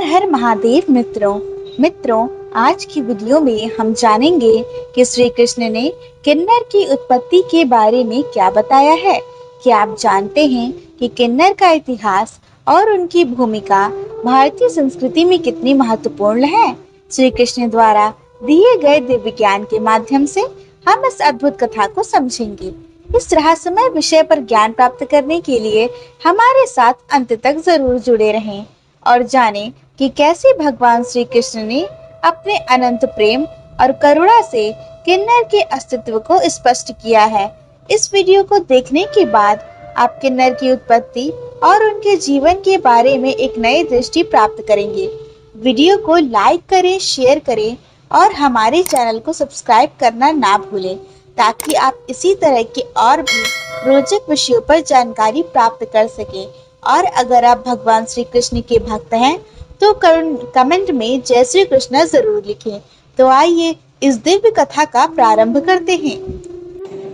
हर महादेव मित्रों, आज की वीडियो में हम जानेंगे कि श्री कृष्ण ने किन्नर की उत्पत्ति के बारे में क्या बताया है। क्या आप जानते हैं कि किन्नर का इतिहास और उनकी भूमिका भारतीय संस्कृति में कितनी महत्वपूर्ण है। श्री कृष्ण द्वारा दिए गए दिव्य ज्ञान के माध्यम से हम इस अद्भुत कथा को समझेंगे। इस रहस्यमय विषय पर ज्ञान प्राप्त करने के लिए हमारे साथ अंत तक जरूर जुड़े रहें और जानें कि कैसे भगवान श्री कृष्ण ने अपने अनंत प्रेम और करुणा से किन्नर के अस्तित्व को स्पष्ट किया है। इस वीडियो को देखने के बाद आप किन्नर की उत्पत्ति और उनके जीवन के बारे में एक नई दृष्टि प्राप्त करेंगे। वीडियो को लाइक करें, शेयर करें और हमारे चैनल को सब्सक्राइब करना ना भूलें ताकि आप इसी तरह के और भी रोचक विषयों पर जानकारी प्राप्त कर सकें। और अगर आप भगवान श्री कृष्ण के भक्त हैं तो कमेंट में जय श्री कृष्ण जरूर लिखें। तो आइए इस दिव्य कथा का प्रारंभ करते हैं।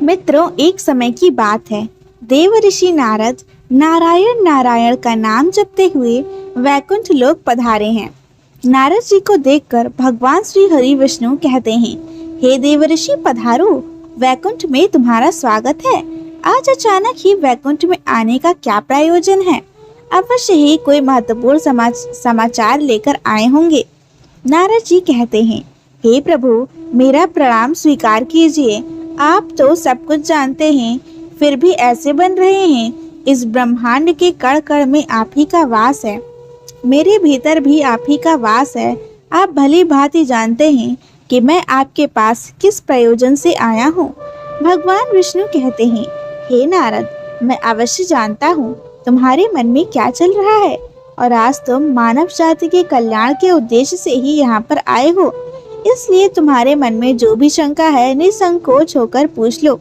मित्रों, एक समय की बात है। देव ऋषि नारद नारायण नारायण का नाम जपते हुए वैकुंठ लोक पधारे हैं। नारद जी को देखकर भगवान श्री हरि विष्णु कहते हैं, हे देव ऋषि पधारो, वैकुंठ में तुम्हारा स्वागत है। आज अचानक ही वैकुंठ में आने का क्या प्रयोजन है? अवश्य ही कोई महत्वपूर्ण समाचार लेकर आए होंगे। नारद जी कहते हैं, हे प्रभु, मेरा प्रणाम स्वीकार कीजिए। आप तो सब कुछ जानते हैं, फिर भी ऐसे बन रहे हैं। इस ब्रह्मांड के कण कण में आप ही का वास है, मेरे भीतर भी आप ही का वास है। आप भली भांति जानते हैं कि मैं आपके पास किस प्रयोजन से आया हूँ। भगवान विष्णु कहते हैं, हे नारद, मैं अवश्य जानता हूँ तुम्हारे मन में क्या चल रहा है और आज तुम मानव जाति के कल्याण के उद्देश्य से ही यहाँ पर आए हो। इसलिए तुम्हारे मन में जो भी शंका है निसंकोच होकर पूछ लो।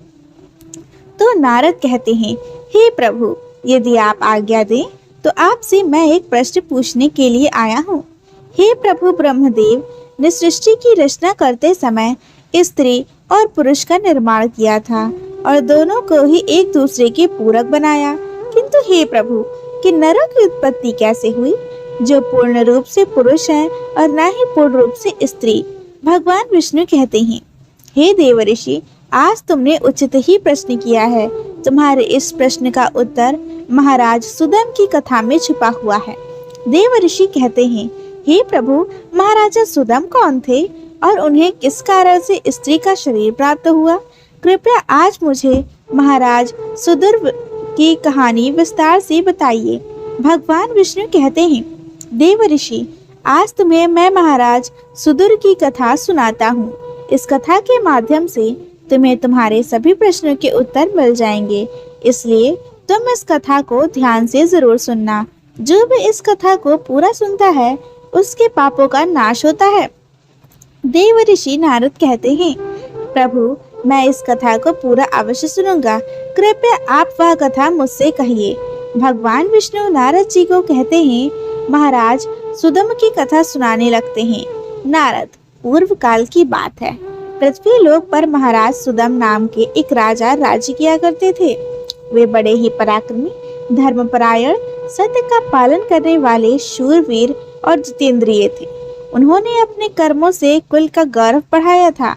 तो नारद कहते हैं, हे प्रभु, यदि आप आज्ञा दें तो आपसे मैं एक प्रश्न पूछने के लिए आया हूँ। हे प्रभु, ब्रह्मदेव ने सृष्टि की रचना करते समय स्त्री और पुरुष का निर्माण किया था और दोनों को ही एक दूसरे के पूरक बनाया। किंतु हे प्रभु, किन्नरों की उत्पत्ति कैसे हुई, जो पूर्ण रूप से पुरुष है और न ही पूर्ण रूप से स्त्री? भगवान विष्णु कहते हैं, हे देव ऋषि, आज तुमने उचित ही प्रश्न किया है। तुम्हारे इस प्रश्न का उत्तर महाराज सुदम की कथा में छुपा हुआ है। देव ऋषि कहते हैं, हे प्रभु, महाराजा सुदम कौन थे और उन्हें किस कारण से स्त्री का शरीर प्राप्त हुआ? कृपया आज मुझे महाराज सुदर्भ की कहानी विस्तार से बताइए। भगवान विष्णु कहते हैं, देव ऋषि, आज तुम्हें मैं महाराज सुदूर की कथा सुनाता हूँ। इस कथा के माध्यम से तुम्हें तुम्हारे सभी प्रश्नों के उत्तर मिल जाएंगे, इसलिए तुम इस कथा को ध्यान से जरूर सुनना। जो भी इस कथा को पूरा सुनता है उसके पापों का नाश होता है। देव ऋषि नारद कहते हैं, प्रभु, मैं इस कथा को पूरा अवश्य सुनूंगा। कृपया आप वह कथा मुझसे कहिए। भगवान विष्णु नारद जी को कहते हैं, महाराज सुदम की कथा सुनाने लगते हैं। नारद, पूर्व काल की बात है। पृथ्वी लोक पर महाराज सुदम नाम के एक राजा राज्य किया करते थे। वे बड़े ही पराक्रमी, धर्मपरायण, सत्य का पालन करने वाले शूरवीर और जितेंद्रिय थे। उन्होंने अपने कर्मों से कुल का गौरव बढ़ाया था।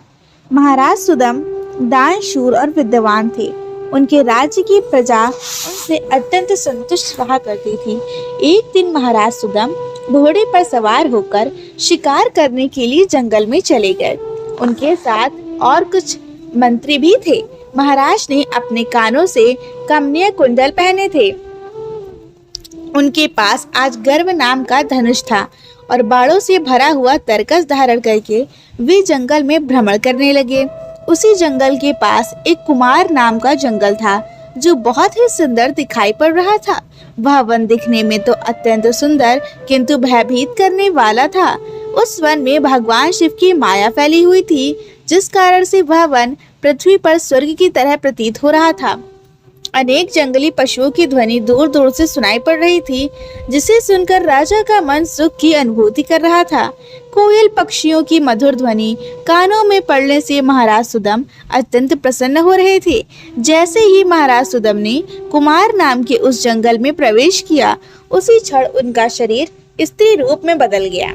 महाराज सुदम दानशूर और विद्वान थे। उनके राज्य की प्रजा उनसे अत्यंत संतुष्ट रहा करती थी। एक दिन महाराज सुदम घोड़े पर सवार होकर शिकार करने के लिए जंगल में चले गए। उनके साथ और कुछ मंत्री भी थे। महाराज ने अपने कानों से कमनीय कुंडल पहने थे। उनके पास आज गर्व नाम का धनुष था और बाणों से भरा हुआ तरकस धारण करके वे जंगल में भ्रमण करने लगे। उसी जंगल के पास एक कुमार नाम का जंगल था जो बहुत ही सुंदर दिखाई पड़ रहा था। वह वन दिखने में तो अत्यंत सुंदर किंतु भयभीत करने वाला था। उस वन में भगवान शिव की माया फैली हुई थी, जिस कारण से वह वन पृथ्वी पर स्वर्ग की तरह प्रतीत हो रहा था। अनेक जंगली पशुओं की ध्वनि दूर दूर से सुनाई पड़ रही थी, जिसे सुनकर राजा का मन सुख की अनुभूति कर रहा था। कोयल पक्षियों की मधुर ध्वनि कानों में पड़ने से महाराज सुदम अत्यंत प्रसन्न हो रहे थे। जैसे ही महाराज सुदम ने कुमार नाम के उस जंगल में प्रवेश किया, उसी क्षण उनका शरीर स्त्री रूप में बदल गया।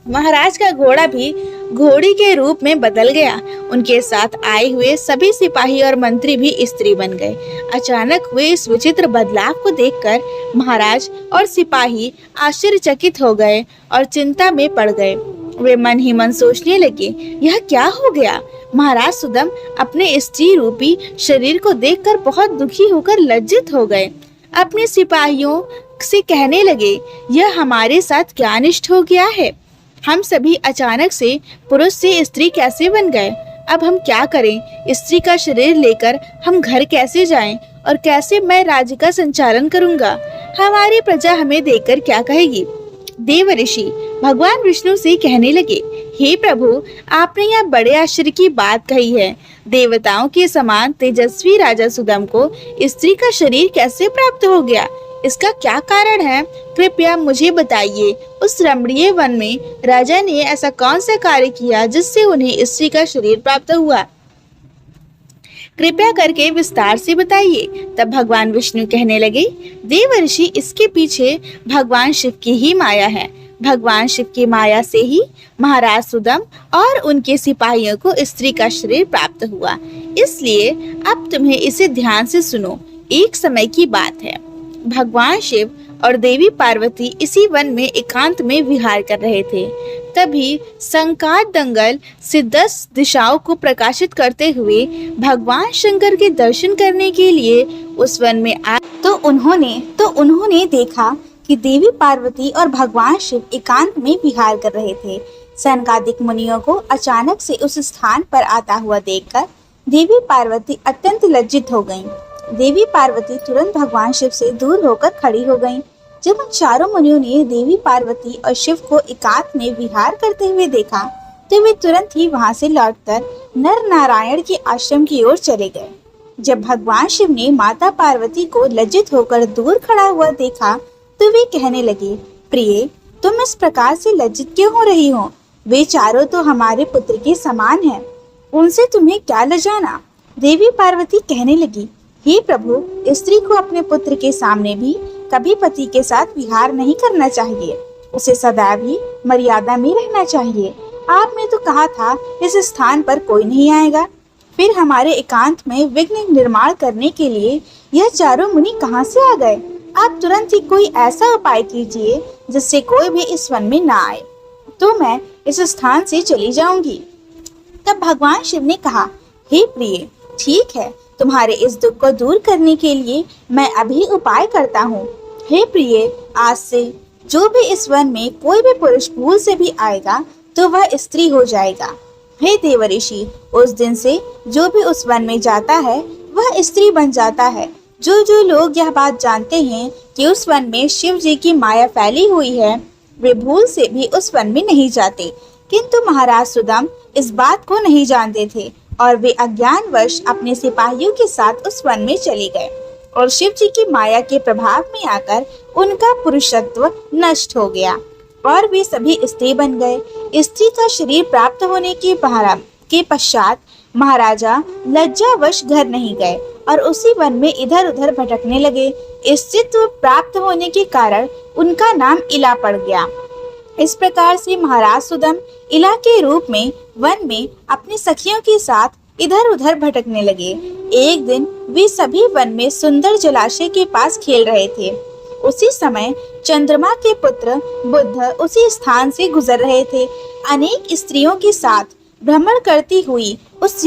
महाराज का घोड़ा भी घोड़ी के रूप में बदल गया। उनके साथ आए हुए सभी सिपाही और मंत्री भी स्त्री बन गए। अचानक हुए इस विचित्र बदलाव को देखकर महाराज और सिपाही आश्चर्यचकित हो गए और चिंता में पड़ गए। वे मन ही मन सोचने लगे, यह क्या हो गया। महाराज सुदम अपने स्त्री रूपी शरीर को देखकर बहुत दुखी होकर लज्जित हो गए। अपने सिपाहियों से कहने लगे, यह हमारे साथ क्या अनिष्ट हो गया है। हम सभी अचानक से पुरुष से स्त्री कैसे बन गए। अब हम क्या करें। स्त्री का शरीर लेकर हम घर कैसे जाएं और कैसे मैं राज्य का संचालन करूंगा। हमारी प्रजा हमें देखकर क्या कहेगी। देव ऋषि भगवान विष्णु से कहने लगे, हे प्रभु, आपने यह बड़े आश्चर्य की बात कही है। देवताओं के समान तेजस्वी राजा सुदम को स्त्री का शरीर कैसे प्राप्त हो गया। इसका क्या कारण है, कृपया मुझे बताइए। उस रमणीय वन में राजा ने ऐसा कौन सा कार्य किया जिससे उन्हें स्त्री का शरीर प्राप्त हुआ। कृपया करके विस्तार से बताइए। तब भगवान विष्णु कहने लगे, देवर्षि, इसके पीछे भगवान शिव की ही माया है। भगवान शिव की माया से ही महाराज सुदम और उनके सिपाहियों को स्त्री का शरीर प्राप्त हुआ। इसलिए अब तुम्हें इसे ध्यान से सुनो। एक समय की बात है, भगवान शिव और देवी पार्वती इसी वन में एकांत में विहार कर रहे थे। तभी संकाट दंगल से 10 दिशाओं को प्रकाशित करते हुए भगवान शंकर के दर्शन करने के लिए उस वन में आए तो उन्होंने देखा कि देवी पार्वती और भगवान शिव एकांत में विहार कर रहे थे। सनकादिक मुनियों को अचानक से उस स्थान पर आता हुआ देखकर देवी पार्वती अत्यंत लज्जित हो गईं। देवी पार्वती तुरंत भगवान शिव से दूर होकर खड़ी हो गईं। जब उन चारों मुनियों ने देवी पार्वती और शिव को एकांत में विहार करते हुए देखा तो वे तुरंत ही वहां से लौटकर नर नारायण के आश्रम की ओर चले गए। जब भगवान शिव ने माता पार्वती को लज्जित होकर दूर खड़ा हुआ देखा तो वे कहने लगे, प्रिय, तुम इस प्रकार से लज्जित क्यों हो रही हो। वे चारों तो हमारे पुत्र के समान हैं, उनसे तुम्हें क्या लजाना। देवी पार्वती कहने लगी, हे प्रभु, स्त्री को अपने पुत्र के सामने भी कभी पति के साथ विहार नहीं करना चाहिए। उसे सदैव ही मर्यादा में रहना चाहिए। आपने तो कहा था इस स्थान पर कोई नहीं आएगा, फिर हमारे एकांत में विघ्न निर्माण करने के लिए यह चारों मुनि कहाँ से आ गए। आप तुरंत ही कोई ऐसा उपाय कीजिए जिससे कोई भी इस वन में ना आए, तो मैं इस स्थान से चली जाऊंगी। तब भगवान शिव ने कहा, हे प्रिय, ठीक है, तुम्हारे इस दुख को दूर करने के लिए मैं अभी उपाय करता हूँ। हे प्रिय, आज से जो भी इस वन में कोई भी पुरुष भूल से भी आएगा तो वह स्त्री हो जाएगा। हे देवऋषि, उस दिन से जो भी उस वन में जाता है वह स्त्री बन जाता है। जो लोग यह बात जानते हैं कि उस वन में शिव जी की माया फैली हुई है, वे भूल से भी उस वन में नहीं जाते। किंतु महाराज सुदम इस बात को नहीं जानते थे और वे अज्ञानवश अपने सिपाहियों के साथ उस वन में चले गए और शिव जी की माया के प्रभाव में आकर उनका पुरुषत्व नष्ट हो गया और वे सभी स्त्री बन गए। स्त्री का शरीर प्राप्त होने के पश्चात महाराजा लज्जावश घर नहीं गए और उसी वन में इधर उधर भटकने लगे। स्त्रीत्व प्राप्त होने के कारण उनका नाम इला पड़ गया। इस प्रकार से महाराज सुदम इला के रूप में वन में अपनी सखियों के साथ इधर उधर भटकने लगे। एक दिन वे सभी वन में सुंदर जलाशय के पास खेल रहे थे। उसी समय चंद्रमा के पुत्र बुद्ध उसी स्थान से गुजर रहे थे। अनेक स्त्रियों के साथ भ्रमण करती हुई उस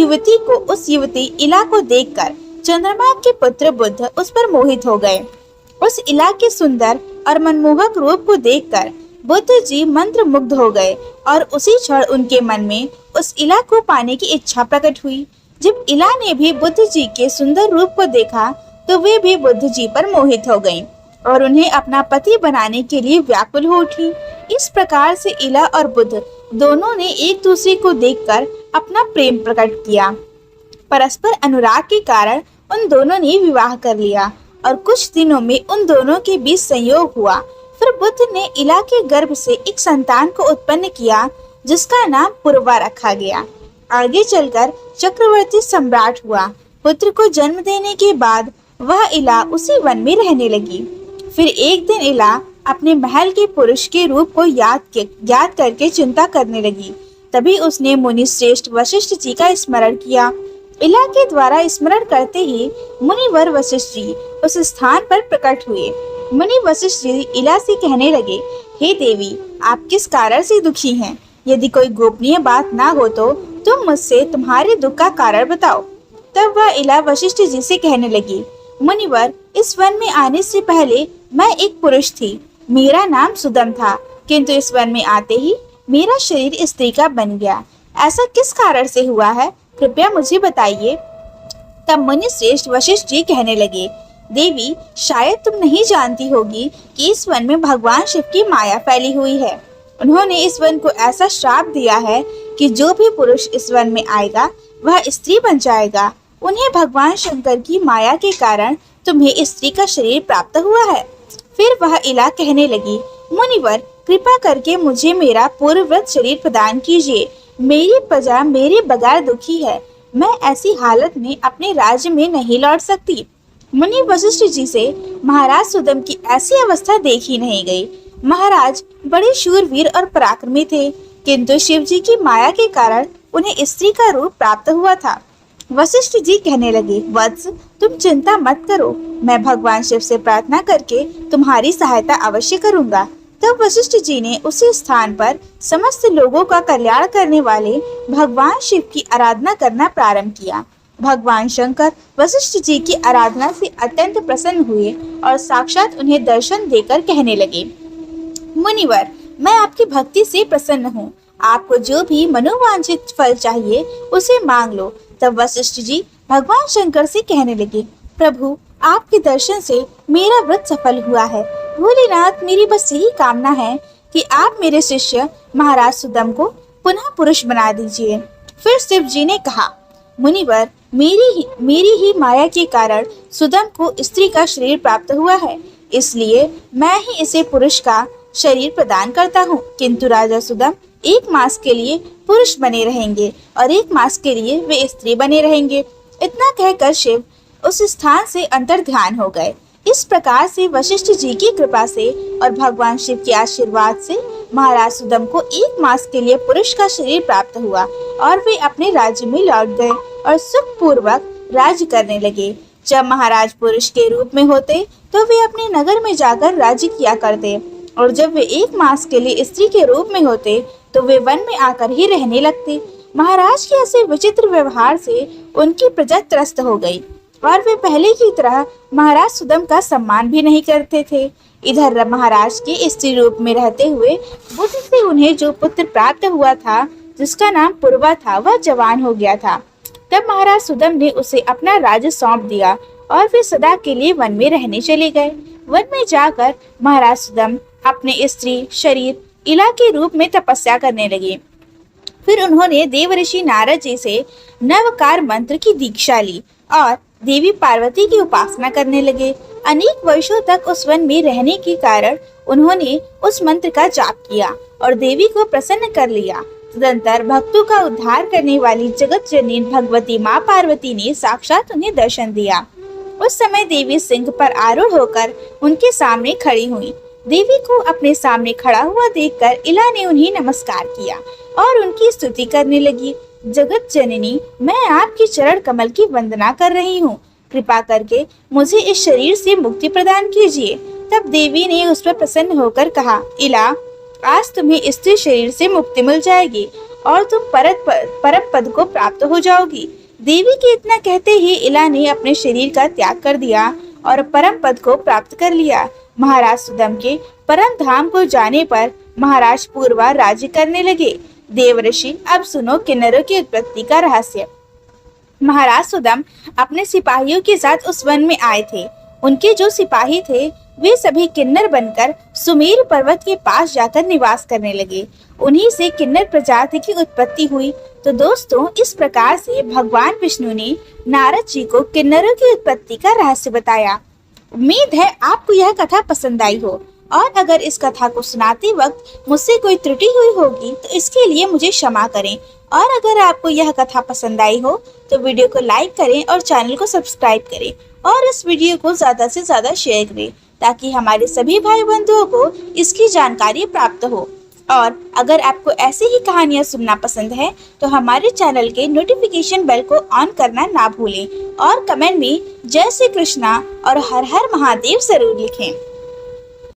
युवती इला को देखकर चंद्रमा के पुत्र बुद्ध उस पर मोहित हो गए। उस इला के सुंदर और मनमोहक रूप को देखकर बुद्ध जी मंत्र मुग्ध हो गए और उसी क्षण उनके मन में उस इला को पाने की इच्छा प्रकट हुई। जब इला ने भी बुद्ध जी के सुंदर रूप को देखा तो वे भी बुद्ध जी पर मोहित हो गईं और उन्हें अपना पति बनाने के लिए व्याकुल हो उठी। इस प्रकार से इला और बुद्ध दोनों ने एक दूसरे को देखकर अपना प्रेम प्रकट किया। परस्पर अनुराग के कारण उन दोनों ने विवाह कर लिया और कुछ दिनों में उन दोनों के बीच संयोग हुआ। फिर बुद्ध ने इला के गर्भ से एक संतान को उत्पन्न किया जिसका नाम पूर्वा रखा गया। आगे चलकर चक्रवर्ती सम्राट हुआ। पुत्र को जन्म देने के बाद वह इला उसी वन में रहने लगी। फिर एक दिन इला अपने महल के पुरुष के रूप को याद करके चिंता करने लगी। तभी उसने मुनि श्रेष्ठ वशिष्ठ जी का स्मरण किया। इला के द्वारा स्मरण करते ही मुनिवर वशिष्ठ जी उस स्थान पर प्रकट हुए। मुनि वशिष्ठ जी इला से कहने लगे, हे देवी, आप किस कारण से दुखी हैं? यदि कोई गोपनीय बात ना हो तो तुम मुझसे तुम्हारे दुख का कारण बताओ। तब वह इला वशिष्ठ जी से कहने लगी, मुनिवर, इस वन में आने से पहले मैं एक पुरुष थी। मेरा नाम सुदम था, किंतु इस वन में आते ही मेरा शरीर स्त्री का बन गया। ऐसा किस कारण से हुआ है? कृपया मुझे बताइए। तब मुनि श्रेष्ठ वशिष्ठ जी कहने लगे, देवी, शायद तुम नहीं जानती होगी कि इस वन में भगवान शिव की माया फैली हुई है। उन्होंने इस वन को ऐसा श्राप दिया है कि जो भी पुरुष इस वन में आएगा वह स्त्री बन जाएगा। उन्हें भगवान शंकर की माया के कारण तुम्हें स्त्री का शरीर प्राप्त हुआ है। फिर वह इला कहने लगी, मुनिवर, कृपा करके मुझे मेरा पूर्ववत शरीर प्रदान कीजिए। मेरी प्रजा मेरे बगैर दुखी है। मैं ऐसी हालत में अपने राज्य में नहीं लौट सकती। मुनि वशिष्ठ जी से महाराज सुदम की ऐसी अवस्था देखी नहीं गई। महाराज बड़े शूरवीर और पराक्रमी थे, किंतु शिव जी की माया के कारण उन्हें स्त्री का रूप प्राप्त हुआ था। वशिष्ठ जी कहने लगे, वत्स, तुम चिंता मत करो, मैं भगवान शिव से प्रार्थना करके तुम्हारी सहायता अवश्य करूंगा। तब वशिष्ठ जी ने उसी स्थान पर समस्त लोगों का कल्याण करने वाले भगवान शिव की आराधना करना प्रारंभ किया। भगवान शंकर वशिष्ठ जी की आराधना से अत्यंत प्रसन्न हुए और साक्षात उन्हें दर्शन देकर कहने लगे, मुनिवर, मैं आपकी भक्ति से प्रसन्न हूँ। आपको जो भी मनोवांछित फल चाहिए उसे मांग लो। तब वशिष्ठ जी भगवान शंकर से कहने लगे, प्रभु, आपके दर्शन से मेरा व्रत सफल हुआ है। भोलेनाथ, मेरी बस यही कामना है कि आप मेरे शिष्य महाराज सुदम को पुनः पुरुष बना दीजिए। फिर शिव जी ने कहा, मुनिवर, मेरी ही माया के कारण सुदम को स्त्री का शरीर प्राप्त हुआ है, इसलिए मैं ही इसे पुरुष का शरीर प्रदान करता हूँ। किंतु राजा सुदम 1 मास के लिए पुरुष बने रहेंगे और 1 मास के लिए वे स्त्री बने रहेंगे। इतना कहकर शिव उस स्थान से अंतर्ध्यान हो गए। इस प्रकार से वशिष्ठ जी की कृपा से और भगवान शिव के आशीर्वाद से महाराज सुदम को 1 मास के लिए पुरुष का शरीर प्राप्त हुआ और वे अपने राज्य में लौट गए और सुखपूर्वक राज्य करने लगे। जब महाराज पुरुष के रूप में होते तो वे अपने नगर में जाकर राज्य किया करते, और जब वे 1 मास के लिए स्त्री के रूप में होते तो वे वन में आकर ही रहने लगते। महाराज के ऐसे विचित्र व्यवहार से उनकी प्रजा त्रस्त हो गई और वे पहले की तरह महाराज सुदम का सम्मान भी नहीं करते थे। इधर महाराज के स्त्री रूप में रहते हुए बुद्ध से उन्हें जो पुत्र प्राप्त हुआ था, जिसका नाम पूर्वा था, वह जवान हो गया था। तब महाराज सुदम ने उसे अपना राज्य सौंप दिया और वे सदा के लिए वन में रहने चले गए। वन में जाकर महाराज सुदम अपने स्त्री शरीर इला के रूप में तपस्या करने लगे। फिर उन्होंने देवर्षि नारद जी से नवकार मंत्र की दीक्षा ली और देवी पार्वती की उपासना करने लगे। अनेक वर्षों तक उस वन में रहने के कारण उन्होंने उस मंत्र का जाप किया और देवी को प्रसन्न कर लिया। तदंतर भक्तों का उद्धार करने वाली जगत जननी भगवती माँ पार्वती ने साक्षात उन्हें दर्शन दिया। उस समय देवी सिंह पर आरूढ़ होकर उनके सामने खड़ी हुई। देवी को अपने सामने खड़ा हुआ देखकर इला ने उन्हें नमस्कार किया और उनकी स्तुति करने लगी। जगत जननी, मैं आपकी चरण कमल की वंदना कर रही हूँ। कृपा करके मुझे इस शरीर से मुक्ति प्रदान कीजिए। तब देवी ने उस पर प्रसन्न होकर कहा, इला, आज तुम्हें स्त्री शरीर से मुक्ति मिल जाएगी और तुम परम पद को प्राप्त हो जाओगी। देवी के इतना कहते ही इला ने अपने शरीर का त्याग कर दिया और परम पद को प्राप्त कर लिया। महाराज सुदम के परम धाम को जाने पर महाराज पूर्वा राज्य करने लगे। देवर्षि, अब सुनो किन्नरों की उत्पत्ति का रहस्य। महाराज सुदम अपने सिपाहियों के साथ उस वन में आए थे। उनके जो सिपाही थे वे सभी किन्नर बनकर सुमेरु पर्वत के पास जाकर निवास करने लगे। उन्हीं से किन्नर प्रजाति की उत्पत्ति हुई। तो दोस्तों, इस प्रकार से भगवान विष्णु ने नारद जी को किन्नरों की उत्पत्ति का रहस्य बताया। उम्मीद है आपको यह कथा पसंद आई हो, और अगर इस कथा को सुनाते वक्त मुझसे कोई त्रुटि हुई होगी तो इसके लिए मुझे क्षमा करें। और अगर आपको यह कथा पसंद आई हो तो वीडियो को लाइक करें और चैनल को सब्सक्राइब करें और इस वीडियो को ज़्यादा से ज़्यादा शेयर करें ताकि हमारे सभी भाई बंधुओं को इसकी जानकारी प्राप्त हो। और अगर आपको ऐसी ही कहानियाँ सुनना पसंद है तो हमारे चैनल के नोटिफिकेशन बेल को ऑन करना ना भूलें और कमेंट में जय श्री कृष्णा और हर हर महादेव जरूर लिखें।